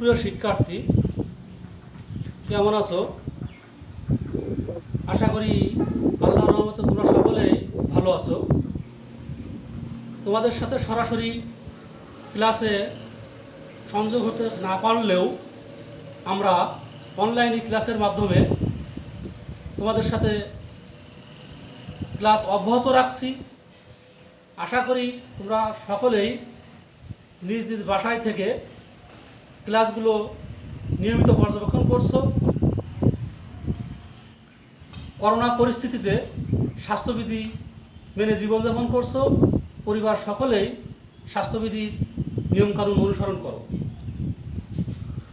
সুপ্রিয় শিক্ষার্থী, কেমন আছো? আশা করি আল্লাহর রহমতে তোমরা সকলেই ভালো আছো। তোমাদের সাথে সরাসরি ক্লাসে সংযোগ হতে না পারলেও আমরা অনলাইনে ক্লাসের মাধ্যমে তোমাদের সাথে ক্লাস অব্যাহত রাখছি। আশা করি তোমরা সকলেই নিজ নিজ বাসায় থেকে ক্লাসগুলো নিয়মিত পর্যবেক্ষণ করছো। করোনা পরিস্থিতিতে স্বাস্থ্যবিধি মেনে জীবনযাপন করছো। পরিবার সকলেই স্বাস্থ্যবিধির নিয়মকানুন অনুসরণ করো।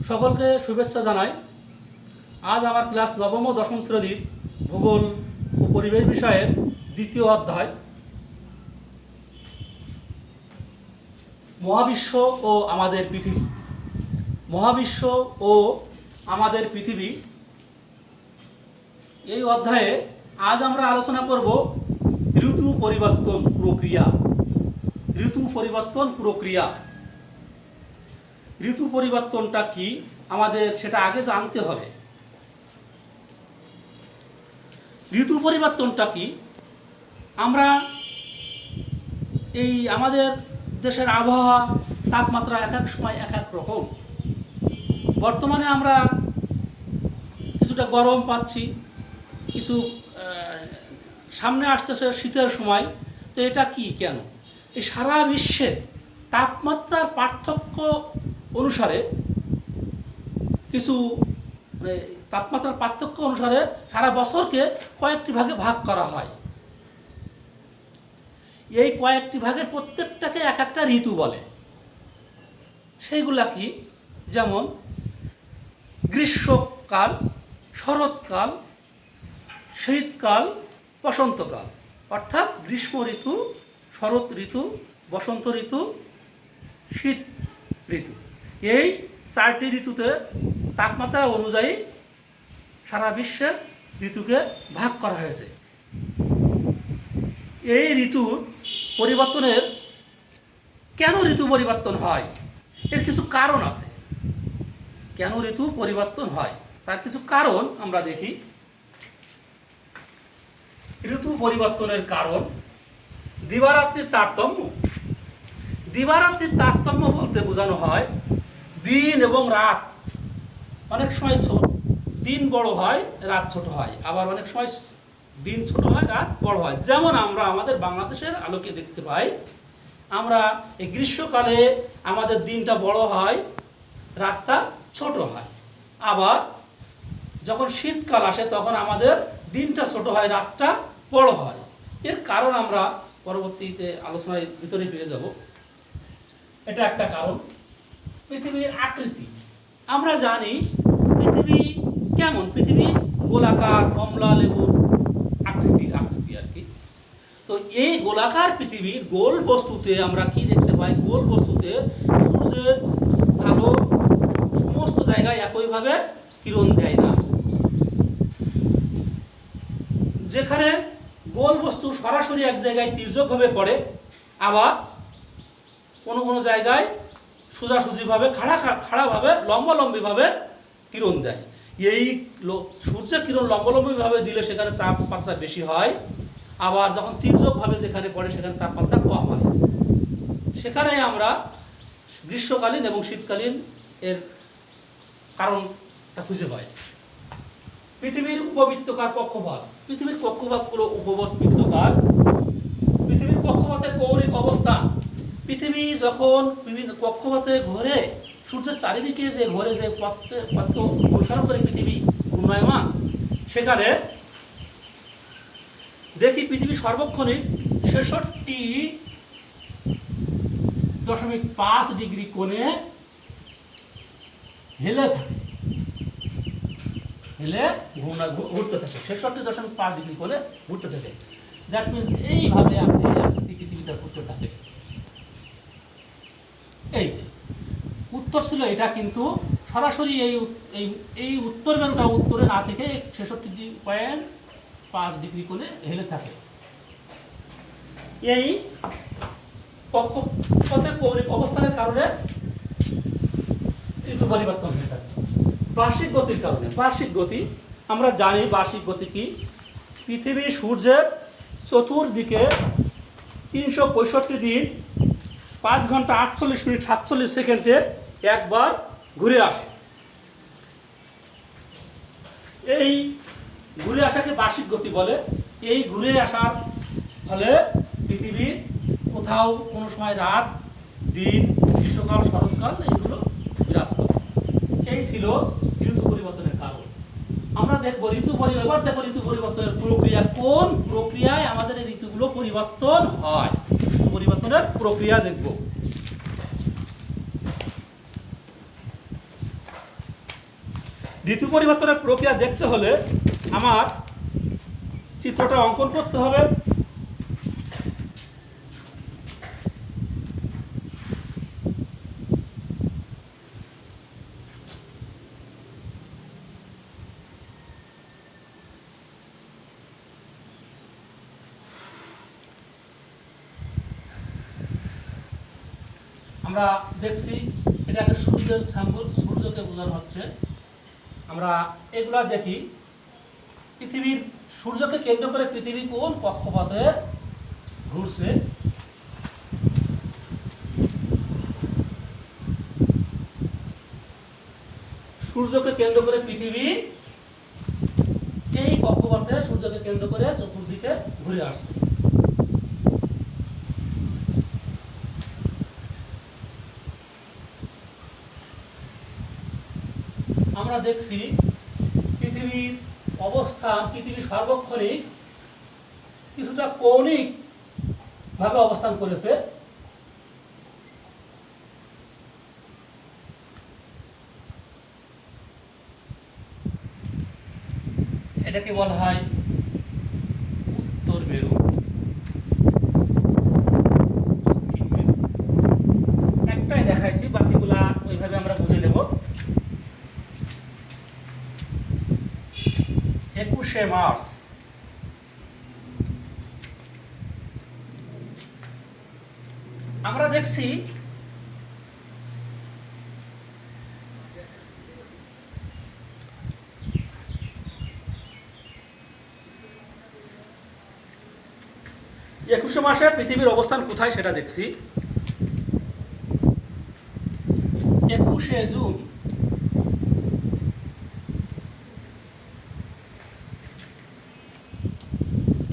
সকলকে শুভেচ্ছা জানাই। আজ আমার ক্লাস নবম ও দশম শ্রেণীর ভূগোল ও পরিবেশ বিষয়ের দ্বিতীয় অধ্যায় মহাবিশ্ব ও আমাদের পৃথিবী। মহাবিশ্ব ও আমাদের পৃথিবী এই অধ্যায়ে আজ আমরা আলোচনা করব ঋতু পরিবর্তন প্রক্রিয়া। ঋতু পরিবর্তন প্রক্রিয়া, ঋতু পরিবর্তনটা কি আমাদের সেটা আগে জানতে হবে। ঋতু পরিবর্তনটা কি? আমরা এই আমাদের দেশের আবহাওয়া তাপমাত্রা এক এক সময় এক এক রকম। বর্তমানে আমরা কিছুটা গরম পাচ্ছি, কিছু সামনে আসতেছে শীতের সময়। তো এটা কি, কেন? এই সারা বিশ্বে তাপমাত্রার পার্থক্য অনুসারে কিছু তাপমাত্রার পার্থক্য অনুসারে সারা বছরকে কয়েকটি ভাগে ভাগ করা হয়। এই কয়েকটি ভাগের প্রত্যেকটাকে এক একটা ঋতু বলে। সেইগুলা কি? যেমন গ্রীষ্মকাল, শরৎকাল, শীতকাল, বসন্তকাল। অর্থাৎ গ্রীষ্ম ঋতু, শরৎ ঋতু, বসন্ত ঋতু, শীত ঋতু। এই চারটি ঋতুতে তাপমাত্রা অনুযায়ী সারা বিশ্বের ঋতুকে ভাগ করা হয়েছে। এই ঋতুর পরিবর্তনের কেন ঋতু পরিবর্তন হয়, এর কিছু কারণ আছে। কেন ঋতু পরিবর্তন হয় তার কিছু কারণ আমরা দেখি। ঋতু পরিবর্তনের কারণ দিবারাত্রির তারতম্য। দিবারাত্রির তারতম্য বলতে বোঝানো হয় দিন এবং রাত। অনেক সময় দিন বড় হয়, রাত ছোট হয়, আবার অনেক সময় দিন ছোট হয়, রাত বড় হয়। যেমন আমরা আমাদের বাংলাদেশের আলোকে দেখতে পাই, আমরা এই গ্রীষ্মকালে আমাদের দিনটা বড় হয়, রাতটা ছোট হয়। আবার যখন শীতকাল আসে তখন আমাদের দিনটা ছোট হয়, রাতটা বড় হয়। এর কারণ আমরা পরবর্তীতে আলোচনার ভিতরে ফিরে যাব। এটা একটা কারণ। পৃথিবীর আকৃতি, আমরা জানি পৃথিবী কেমন। পৃথিবী গোলাকার, কমলা লেবুর আকৃতি আর কি। তো এই গোলাকার পৃথিবীর গোল বস্তুতে আমরা কি দেখতে পাই? গোল বস্তুতে সূর্যের আলো সমস্ত জায়গায় একইভাবে কিরণ দেয় না। যেখানে গোল বস্তু সরাসরি এক জায়গায় তির্যকভাবে পড়ে, আবার কোনো কোনো জায়গায় সোজাসুজিভাবে খাড়াভাবে লম্বালম্বিভাবে কিরণ দেয়। এই সূর্যের কিরণ লম্বালম্বিভাবে দিলে সেখানে তাপমাত্রা বেশি হয়, আবার যখন তির্যকভাবে যেখানে পড়ে সেখানে তাপমাত্রা কম হয়। সেখানে আমরা গ্রীষ্মকালীন এবং শীতকালীন এর কারণটা খুঁজে পাই। পৃথিবীর উপবৃত্তকার কক্ষপথ। পৃথিবীর কক্ষপথগুলো উপবৃত্তকার। পৃথিবীর কক্ষপথের কৌণিক অবস্থান। পৃথিবী যখন বিভিন্ন কক্ষপথে ঘোরে, সূর্যের চারিদিকে যে ঘোরে, যে পথকে অনুসরণ করে পৃথিবী ঘূর্ণায়মান, সেখানে দেখি পৃথিবী সর্বক্ষণিক 66.5 ডিগ্রি কোণে হেলে থাকে, হেলে ঘুরতে থাকে। 66.5 ডিগ্রি কোণে ঘুরতে থাকে। দ্যাট মিনস এইভাবে পৃথিবীতে ঘুরতে থাকে। এই যে উত্তর ছিল এটা, কিন্তু সরাসরি এই উত্তর মেরুটা উত্তরে না থেকে 66.5 ডিগ্রি কোণে হেলে থাকে। এই কক্ষপথের কৌণিক অবস্থানের কারণে ঋতু পরিবর্তন হয়ে থাকে বার্ষিক গতির কারণে। বার্ষিক গতি আমরা জানি, বার্ষিক গতি কি? পৃথিবী সূর্যের চতুর্দিকে 365 দিন 5 ঘন্টা 48 মিনিট 47 সেকেন্ডে একবার ঘুরে আসে। এই ঘুরে আসাকে বার্ষিক গতি বলে। এই ঘুরে আসার ফলে পৃথিবীর কোথাও কোনো সময় রাত, দিন, গ্রীষ্মকাল, শরৎকাল এইগুলো বিরাজ করে। এই ছিল ঋতু পরিবর্তনের কারণ। আমরা দেখবো এবার দেখবো ঋতু পরিবর্তনের প্রক্রিয়া, কোন প্রক্রিয়ায় আমাদের এই ঋতুগুলো পরিবর্তন হয়। ঋতু পরিবর্তনের প্রক্রিয়া দেখব। ঋতু পরিবর্তনের প্রক্রিয়া দেখতে হলে আমার চিত্রটা অঙ্কন করতে হবে। আমরা দেখছি এটা একটা সূর্যের স্যাম্পল, সূর্যকে বোঝানো হচ্ছে। আমরা এগুলা দেখি পৃথিবীর, সূর্যকে কেন্দ্র করে পৃথিবী কোন কক্ষপথে ঘুরছে। সূর্যকে কেন্দ্র করে পৃথিবী এই কক্ষপথে সূর্যকে কেন্দ্র করে চতুর্দিকে ঘুরে আসছে। আমরা দেখছি পৃথিবীর অবস্থান, পৃথিবী সার্বক্ষণিক কিছুটা কৌণিক ভাবে অবস্থান করেছে। এটাকে বলা হয় উত্তর মেরু, দক্ষিণ মেরু। একটাই দেখাইছি, বাকিগুলা ওইভাবে আমরা বুঝে নেব। 21শে মার্চ আমরা দেখছি একুশে মাসে পৃথিবীর অবস্থান কোথায় সেটা দেখছি। 21শে জুন,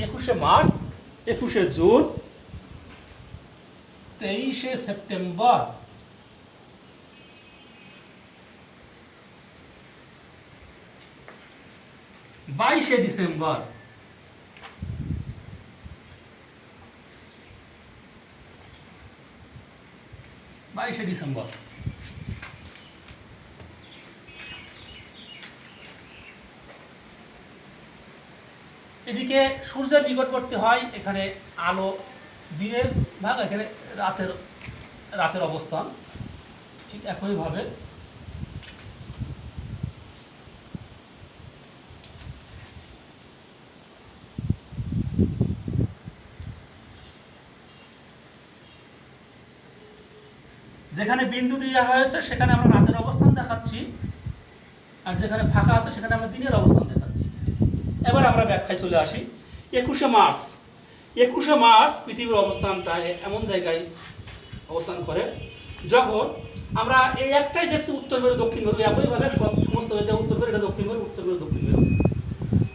21শে মার্চ, 21শে জুন, 23শে সেপ্টেম্বর, 22শে ডিসেম্বর, 22শে ডিসেম্বর। এদিকে সূর্যের নিকটবর্তী হয়, এখানে আলো দিনের ভাগ, এখানে রাতের অবস্থান। ঠিক একইভাবে যেখানে বিন্দু দেওয়া হয়েছে সেখানে আমরা রাতের অবস্থান দেখাচ্ছি, আর যেখানে ফাঁকা আছে সেখানে আমরা দিনের অবস্থান দেখাচ্ছি। এবার আমরা ব্যাখ্যায় চলে আসি। 21শে মার্চ, 21শে মার্চ পৃথিবীর অবস্থানটা এমন জায়গায় অবস্থান করে যখন আমরা এই একটাই দেখছি উত্তর মেরু দক্ষিণ মেরু, একইভাবে সমস্ত এটা উত্তর মেরু, এটা দক্ষিণ মেরু, উত্তর মেরু দক্ষিণ মেরু।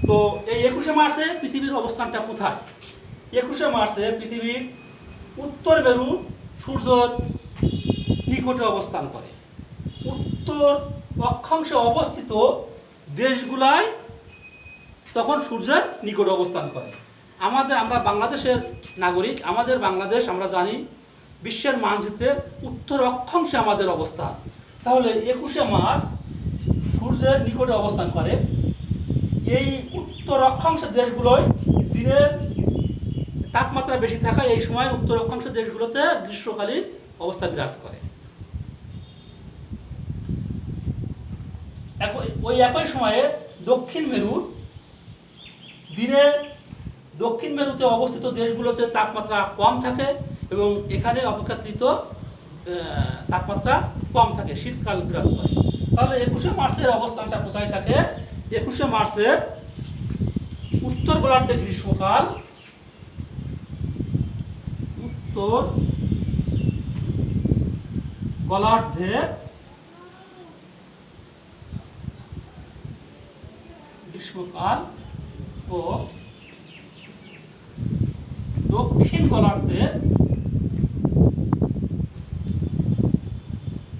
তো এই 21শে মার্চে পৃথিবীর অবস্থানটা কোথায়? 21শে মার্চে পৃথিবীর উত্তর মেরু সূর্যের নিকটে অবস্থান করে। উত্তর অক্ষাংশে অবস্থিত দেশগুলাই তখন সূর্যের নিকটে অবস্থান করে। আমরা বাংলাদেশের নাগরিক, আমাদের বাংলাদেশ আমরা জানি বিশ্বের মানচিত্রে উত্তর অক্ষাংশে আমাদের অবস্থান। তাহলে 21শে মার্চ সূর্যের নিকটে অবস্থান করে। এই উত্তর অক্ষাংশের দেশগুলোয় দিনের তাপমাত্রা বেশি থাকায় এই সময় উত্তর অক্ষাংশের দেশগুলোতে গ্রীষ্মকালীন অবস্থা বিরাজ করে। ওই একই সময়ে দক্ষিণ মেরুতে অবস্থিত দেশগুলোতে তাপমাত্রা কম থাকে এবং এখানে অপেক্ষাকৃত তাপমাত্রা কম থাকে, শীতকাল বিরাজ করে। তাহলে 21শে মার্চের অবস্থানটা কোথায় থাকে? 21শে মার্চে উত্তর গোলার্ধে গ্রীষ্মকাল, উত্তর গোলার্ধে গ্রীষ্মকাল ও দক্ষিণ গোলার্ধে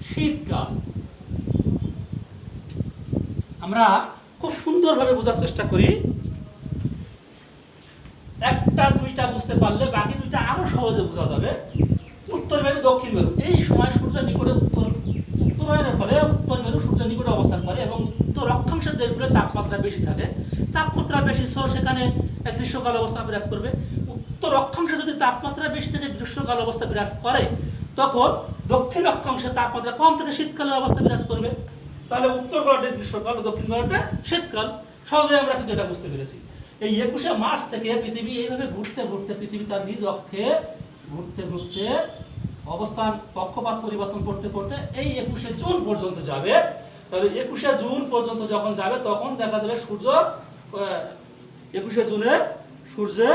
শীতকাল। আমরা খুব সুন্দরভাবে বোঝার চেষ্টা করি, একটা দুইটা বুঝতে পারলে বাকি দুইটা আরো সহজে বোঝা যাবে। উত্তর মেরু দক্ষিণ মেরু, এই সময় সূর্যের নিকটে উত্তরায়ণের ফলে উত্তর মেরু সূর্যের নিকটে অবস্থান করে এবং উত্তর অক্ষাংশের দেশগুলো তাপমাত্রা বেশি থাকে। তাপমাত্রা বেশি, সেখানে গ্রীষ্মকাল অবস্থা বিরাজ করবে। উত্তর অক্ষাংশে যদি তাপমাত্রা বেশি থেকে গ্রীষ্মকাল অবস্থা বিরাজ করে, তখন দক্ষিণ অক্ষাংশে তাপমাত্রা কম থেকে শীতকালের অবস্থা বিরাজ করবে। তাহলে উত্তর গোলার্ধে গ্রীষ্মকাল, দক্ষিণ গোলার্ধে শীতকাল। সহজে আমরা কিন্তু এটা বুঝতে পেরেছি। এই 21শে মার্চ থেকে পৃথিবী এইভাবে ঘুরতে ঘুরতে, পৃথিবী তার নিজ অক্ষে ঘুরতে ঘুরতে অবস্থান পক্ষপাত পরিবর্তন করতে করতে এই 21শে জুন পর্যন্ত যাবে। তাহলে 21শে জুন পর্যন্ত যখন যাবে, তখন দেখা যাবে সূর্য 21শে জুনে সূর্যে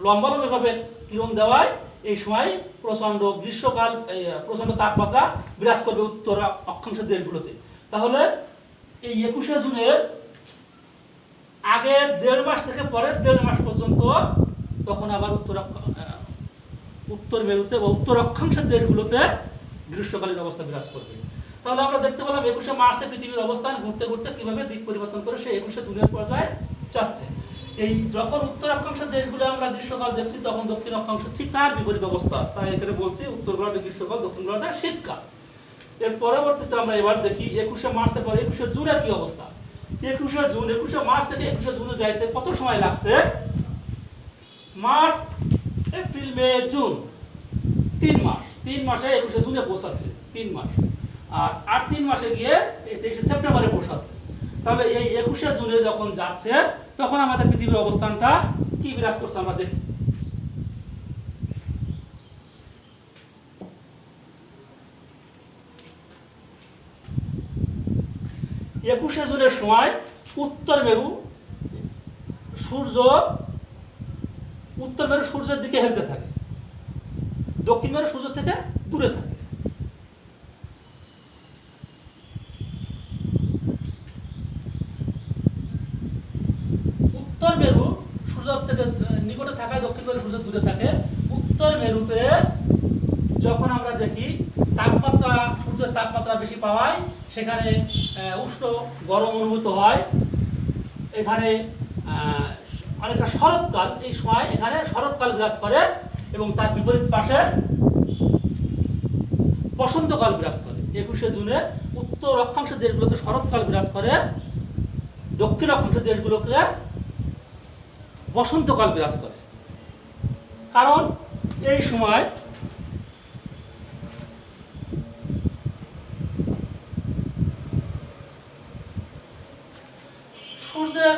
লম্বালম্বিভাবে কিরণ দেওয়ায় এই সময় প্রচন্ড গ্রীষ্মকাল, প্রচন্ড তাপমাত্রা বিরাজ করবে উত্তর অক্ষাংশের দেশগুলোতে। তাহলে এই 21শে জুনের আগের 1.5 মাস থেকে পরের 1.5 মাস পর্যন্ত তখন আবার উত্তর মেরুতে বা উত্তর অক্ষাংশের দেশগুলোতে গ্রীষ্মকালীন অবস্থা বিরাজ করবে। তাহলে আমরা দেখতে পেলাম 21শে মার্চে পৃথিবীর অবস্থান ঘুরতে ঘুরতে কিভাবে দিক পরিবর্তন করে সে 21শে জুনের পর্যায়ে যাচ্ছে। এই যখন উত্তর অক্ষাংশের দেশগুলো আমরা গ্রীষ্মকাল দেখছি, তখন দক্ষিণ অক্ষাংশ ঠিক তার বিপরীত অবস্থা। তাই এখানে বলছি উত্তর গোলার্ধে গ্রীষ্মকাল, দক্ষিণ গোলার্ধে শীতকাল। এর পরবর্তীতে আমরা এবার দেখি 21শে মার্চের পরে 21শে জুনের কি অবস্থা। 21শে জুন, 21শে মার্চ থেকে 21শে জুনে যাইতে কত সময় লাগছে? মার্চ, এপ্রিল, মে, জুন, 3 মাস। 3 মাসে 21শে জুনে পৌঁছাচ্ছে, 3 মাস। আর 3 মাসে গিয়ে 23শে সেপ্টেম্বরে পৌঁছাচ্ছে। তাহলে এই 21শে জুনে যখন যাচ্ছে, তখন আমাদের পৃথিবীর অবস্থানটা কি বিরাজ করছে আমরা দেখি। একুশে জুনের সময় উত্তর মেরু সূর্যের দিকে হেলতে থাকে, দক্ষিণ মেরু সূর্য থেকে দূরে থাকে। উত্তর মেরু সূর্য থেকে নিকটে থাকায় দক্ষিণ মেরু সূর্য দূরে থাকে। উত্তর মেরুতে যখন আমরা দেখি তাপমাত্রা, সূর্যের তাপমাত্রা বেশি পাওয়ায় সেখানে উষ্ণ গরম অনুভূত হয়। এখানে অনেকটা শরৎকাল, এই সময় এখানে শরৎকাল বিরাজ করে এবং তার বিপরীত পাশে বসন্তকাল বিরাজ করে। 21শে জুনে উত্তর অক্ষাংশের দেশগুলোতে শরৎকাল বিরাজ করে, দক্ষিণ অক্ষাংশের দেশগুলোতে বসন্তকাল বিরাজ করে। কারণ এই সময় সূর্যের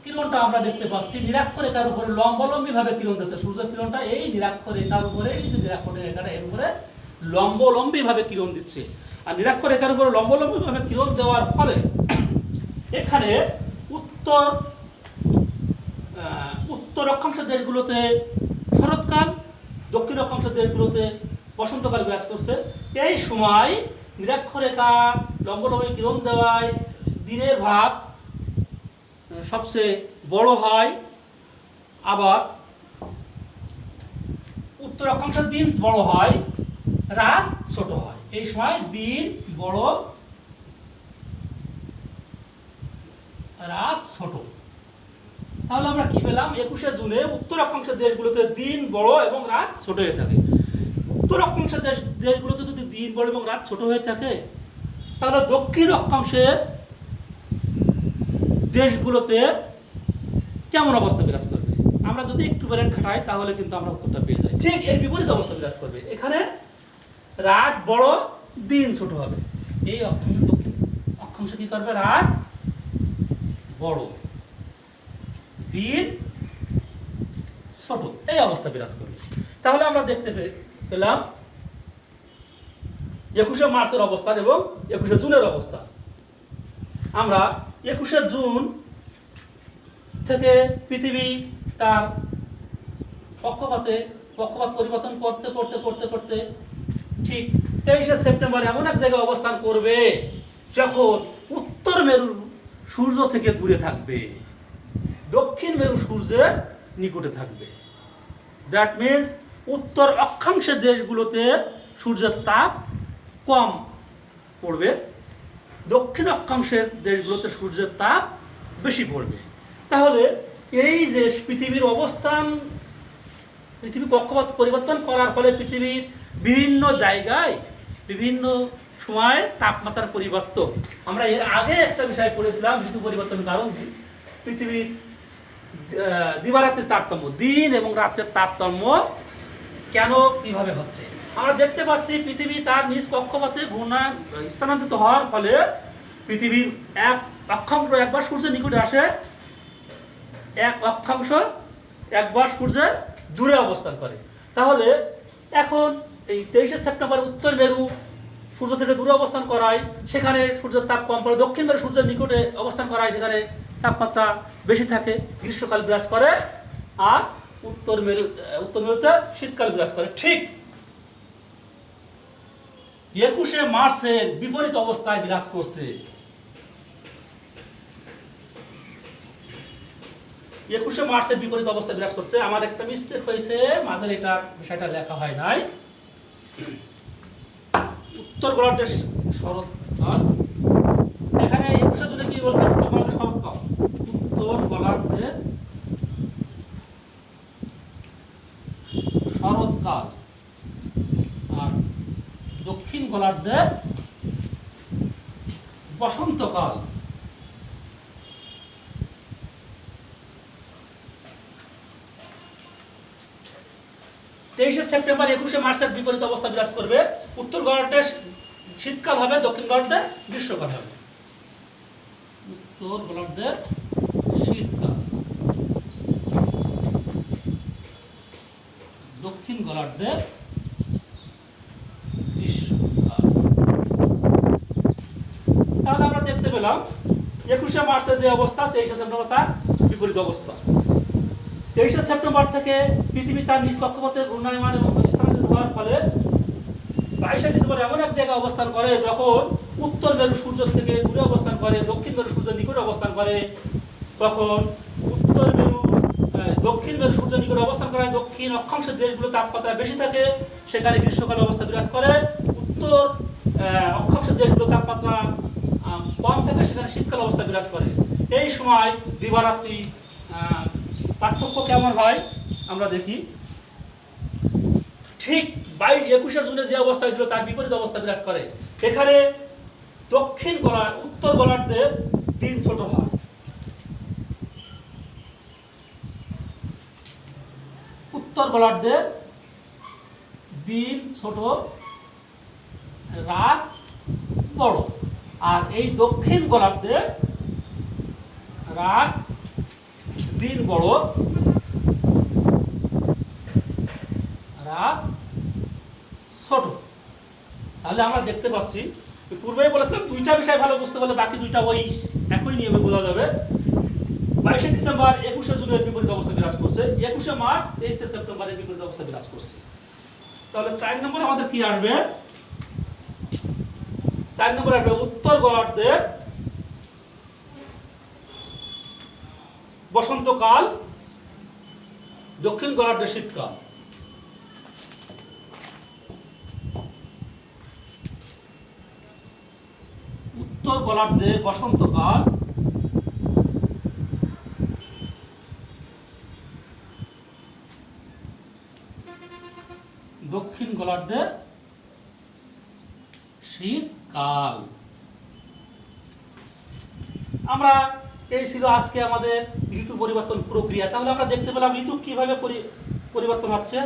কিরণটা আমরা দেখতে পাচ্ছি নিরক্ষরেখার উপরে লম্বালম্বী ভাবে কিরণ দিচ্ছে। সূর্যের কিরণটা এই নিরক্ষরেখার উপরে, এই যে নিরক্ষরেখাটা এর উপরে লম্বালম্বী ভাবে কিরণ দিচ্ছে। আর নিরক্ষরেখার উপরে লম্বালম্বী ভাবে কিরণ দেওয়ার ফলে এখানে উত্তর অক্ষাংশের দেশগুলোতে শরৎকাল, দক্ষিণ অক্ষাংশের দেশগুলোতে বসন্তকাল বিরাজ করছে। এই সময় নিরক্ষরেখা লম্বালম্বী কিরণ দেওয়ায় দিনের ভাগ সবচেয়ে বড় হয়, আবার উত্তর অক্ষাংশের দিন বড় হয়, রাত ছোট হয়। এই সময় দিন বড়, রাত ছোট। তাহলে আমরা কি পেলাম? 21শে জুনে উত্তর অক্ষাংশের দেশগুলোতে দিন বড় এবং রাত ছোট হয়ে থাকে। উত্তর অক্ষাংশের দেশগুলোতে যদি দিন বড় এবং রাত ছোট হয়ে থাকে, তাহলে দক্ষিণ অক্ষাংশের দেশগুলোতে কেমন অবস্থা বিরাজ করবে? আমরা যদি একটু ব্রেন খাটাই তাহলে কিন্তু আমরা উত্তরটা পেয়ে যাই। ঠিক এর বিপরীত অবস্থা বিরাজ করবে। এখানে রাত বড়, দিন ছোট হবে। এই দক্ষিণ অক্ষাংশে কি করবে? রাত বড়, দিন ছোট, এই অবস্থা বিরাজ করবে। তাহলে আমরা দেখতে পেলাম 21শে মার্চের অবস্থান এবং 21শে জুনের অবস্থান। আমরা 21শে জুন থেকে পৃথিবী তার পক্ষপাত পরিবর্তন করতে করতে করতে করতে ঠিক 23শে সেপ্টেম্বর এমন এক জায়গায় অবস্থান করবে যখন উত্তর মেরু সূর্য থেকে দূরে থাকবে, দক্ষিণ মেরু সূর্যের নিকটে থাকবে। দ্যাট মিনস উত্তর অক্ষাংশের দেশগুলোতে সূর্যের তাপ কম পড়বে, দক্ষিণ অক্ষাংশের দেশগুলোতে সূর্যের তাপ বেশি পড়বে। তাহলে এই যে পৃথিবীর অবস্থান, পৃথিবী কক্ষপথ পরিবর্তন করার ফলে পৃথিবীর বিভিন্ন জায়গায় বিভিন্ন সময় তাপমাত্রার পরিবর্তন। আমরা এর আগে একটা বিষয় পড়েছিলাম, ঋতু পরিবর্তন কারণ পৃথিবীর দিবারাত্রির তারতম্য, দিন এবং রাত্রের তারতম্য কেন কিভাবে হচ্ছে। আমরা দেখতে পাচ্ছি পৃথিবী তার নিজ কক্ষপথে ঘূর্ণায়ন স্থানান্তরিত হওয়ার ফলে পৃথিবীর এক অক্ষাংশ একবার সূর্যের নিকটে আসে, এক অক্ষাংশ একবার সূর্যের দূরে অবস্থান করে। তাহলে এখন এই 23শে সেপ্টেম্বর উত্তর মেরু সূর্য থেকে দূরে অবস্থান করায় সেখানে সূর্যের তাপ কম পড়ে, দক্ষিণ মেরু সূর্যের নিকটে অবস্থান করায় সেখানে তাপমাত্রা বেশি থাকে, গ্রীষ্মকাল বিরাজ করে, আর উত্তর মেরুতে শীতকাল বিরাজ করে। ঠিক 21শে মার্চের বিপরীত অবস্থায় বিরাজ করছে। 21শে মার্চের বিপরীত অবস্থায় বিরাজ করছে। আমার একটা মিস্টেক হয়েছে, মাঝের এটা বিষয়টা লেখা হয় নাই। উত্তর গোলার্ধের শরৎকাল, এখানে 21শে জুনে কি বলছে? উত্তর গোলার্ধের শরৎকাল, উত্তর গোলার্ধের শরৎকাল আর দক্ষিণ গোলার্ধের বসন্তকাল। 23শে সেপ্টেম্বর 21শে মার্চের বিপরীত অবস্থা বিরাজ করবে। উত্তর গোলার্ধে শীতকাল হবে, দক্ষিণ গোলার্ধে গ্রীষ্মকাল হবে। উত্তর গোলার্ধে শীতকাল, দক্ষিণ গোলার্ধে গ্রীষ্মকাল। তাহলে আমরা দেখতে পেলাম 21শে মার্চের যে অবস্থা, 23শে সেপ্টেম্বর তার বিপরীত অবস্থা। 23শে সেপ্টেম্বর থেকে পৃথিবী তার নিজ কক্ষপথে ঘূর্ণায়মান এবং স্থানান্তরিত হওয়ার ফলে 22শে ডিসেম্বর এমন এক জায়গায় অবস্থান করে যখন উত্তর মেরু সূর্য থেকে দূরে অবস্থান করে, দক্ষিণ মেরু সূর্যের নিকটে অবস্থান করে। তখন দক্ষিণ মেরু সূর্যের নিকটে অবস্থান করায় দক্ষিণ অক্ষাংশের দেশগুলো তাপমাত্রা বেশি থাকে, সেখানে গ্রীষ্মকাল অবস্থা বিরাজ করে। উত্তর অক্ষাংশের দেশগুলো তাপমাত্রা কম থাকে, সেখানে শীতকাল অবস্থা বিরাজ করে। এই সময় দিবারাত্রি পার্থক্য কেমন হয় আমরা দেখি। ঠিক 21শে জুনে যে অবস্থা হয়েছিল তার বিপরীত অবস্থা বিরাজ করে। এখানে উত্তর গোলার্ধের দিন ছোট হয়, উত্তর গোলার্ধের দিন ছোট, রাত বড়। আর এই দক্ষিণ গোলার্ধে রাত দিন বড়, রাত ছোট। তাহলে আমরা দেখতে পাচ্ছি, পূর্বেই বলেছিলাম দুইটা বিষয় ভালো বুঝতে পারলে বাকি দুইটা ওই একই নিয়মে বোঝা যাবে। 22শে ডিসেম্বর 21শে জুনের বিপরীত অবস্থা বিরাজ করছে, 21শে মার্চ 23শে সেপ্টেম্বরের বিপরীত অবস্থা বিরাজ করছে। তাহলে 4 নম্বরে আমাদের কি আসবে? 4 নম্বরে আসবে উত্তর গোলার্ধের বসন্তকাল, দক্ষিণ গোলার্ধের শীতকাল। উত্তর গোলার্ধে বসন্তকাল, দক্ষিণ গোলার্ধে শীতকাল। আমরা এই ছিল আজকে আমাদের ঋতু পরিবর্তন প্রক্রিয়া। তাহলে আমরা দেখতে পেলাম ঋতু কিভাবে পরিবর্তন হচ্ছে।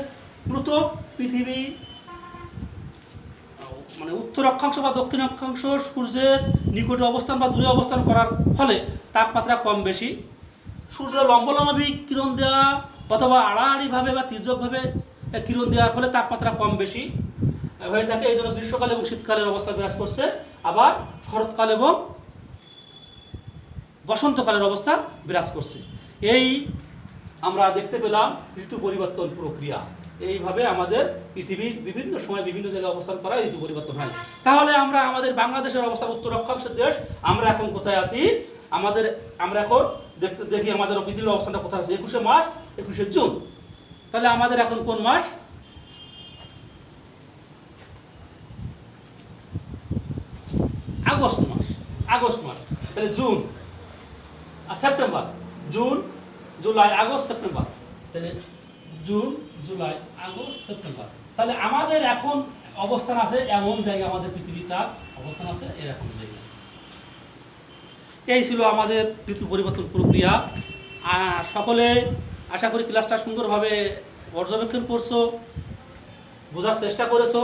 মূলত পৃথিবী মানে উত্তর অক্ষাংশ বা দক্ষিণ অক্ষাংশ সূর্যের নিকটে অবস্থান বা দূরে অবস্থান করার ফলে তাপমাত্রা কম বেশি। সূর্য লম্বলম্বী কিরণ দেওয়া অথবা আড়াআড়িভাবে বা তির্যকভাবে কিরণ দেওয়ার ফলে তাপমাত্রা কম বেশি। হয়ে থাকে। এই জন্য গ্রীষ্মকাল এবং শীতকালের অবস্থা বিরাজ করছে, আবার শরৎকাল এবং বসন্তকালের অবস্থা বিরাজ করছে। এই আমরা দেখতে পেলাম ঋতু পরিবর্তন প্রক্রিয়া। এইভাবে আমাদের পৃথিবীর বিভিন্ন সময় বিভিন্ন জায়গায় অবস্থান করা ঋতু পরিবর্তন হয়। তাহলে আমরা আমাদের বাংলাদেশের অবস্থান, উত্তর অক্ষাংশের দেশ, আমরা এখন কোথায় আছি? আমরা এখন দেখি আমাদের পৃথিবীর অবস্থানটা কোথায় আছে। 21শে মার্চ, 21শে জুন। তাহলে আমাদের এখন কোন মাস? আগস্ট মাস। আগস্ট মাস। তাহলে জুন আর September, June, July, August, September. তাহলে জুন, জুলাই, আগস্ট, সেপ্টেম্বর। তাহলে আমাদের এখন অবস্থান আছে এমন জায়গায়, আমাদের পৃথিবীটা অবস্থান আছে এরকম জায়গায়। এই ছিল আমাদের ঋতু পরিবর্তন প্রক্রিয়া। সকলে আশা করি ক্লাসটা সুন্দরভাবে পর্যবেক্ষণ করছো, বোঝার চেষ্টা করেছো।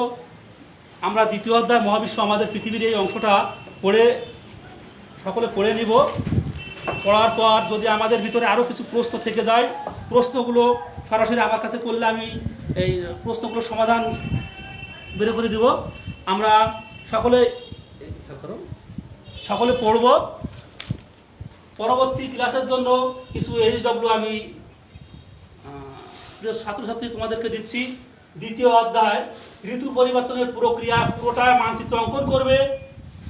আমরা দ্বিতীয় অধ্যায় মহাবিশ্ব, আমাদের পৃথিবীর এই অংশটা সকলে পড়ে নিব। পড়ার পর যদি আমাদের ভিতরে আরও কিছু প্রশ্ন থেকে যায়, প্রশ্নগুলো সরাসরি আমার কাছে করলে আমি এই প্রশ্নগুলোর সমাধান বের করে দিব। আমরা সকলে পড়ব। পরবর্তী ক্লাসের জন্য কিছু HW আমি প্রিয় ছাত্রছাত্রী তোমাদেরকে দিচ্ছি। দ্বিতীয় অধ্যায় ঋতু পরিবর্তনের প্রক্রিয়া পুরোটা মানচিত্র অঙ্কন করবে,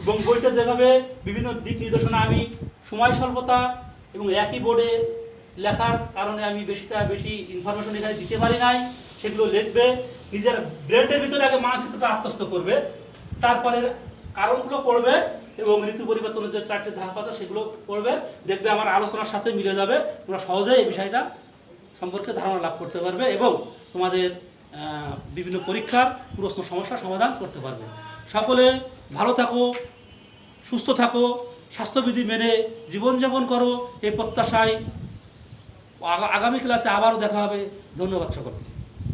এবং বইটা যেভাবে বিভিন্ন দিক নির্দেশনা, আমি সময় স্বল্পতা এবং একই বোর্ডে লেখার কারণে আমি বেশি ইনফরমেশন এখানে দিতে পারি নাই, সেগুলো লিখবে। নিজের ব্রেনের ভিতরে আগে মানচিত্রটা আত্মস্থ করবে, তারপরে কারণগুলো পড়বে এবং ঋতু পরিবর্তনের যে 4টে ধাপ আছে সেগুলো পড়বে। দেখবে আমার আলোচনার সাথে মিলে যাবে, তোমরা সহজেই এই বিষয়টা সম্পর্কে ধারণা লাভ করতে পারবে এবং তোমাদের বিভিন্ন পরীক্ষার প্রশ্ন সমস্যার সমাধান করতে পারবে। সকলে ভালো থাকো, সুস্থ থাকো, স্বাস্থ্যবিধি মেনে জীবনযাপন করো, এই প্রত্যাশায় আগামী ক্লাসে আবারও দেখা হবে। ধন্যবাদ সকলকে।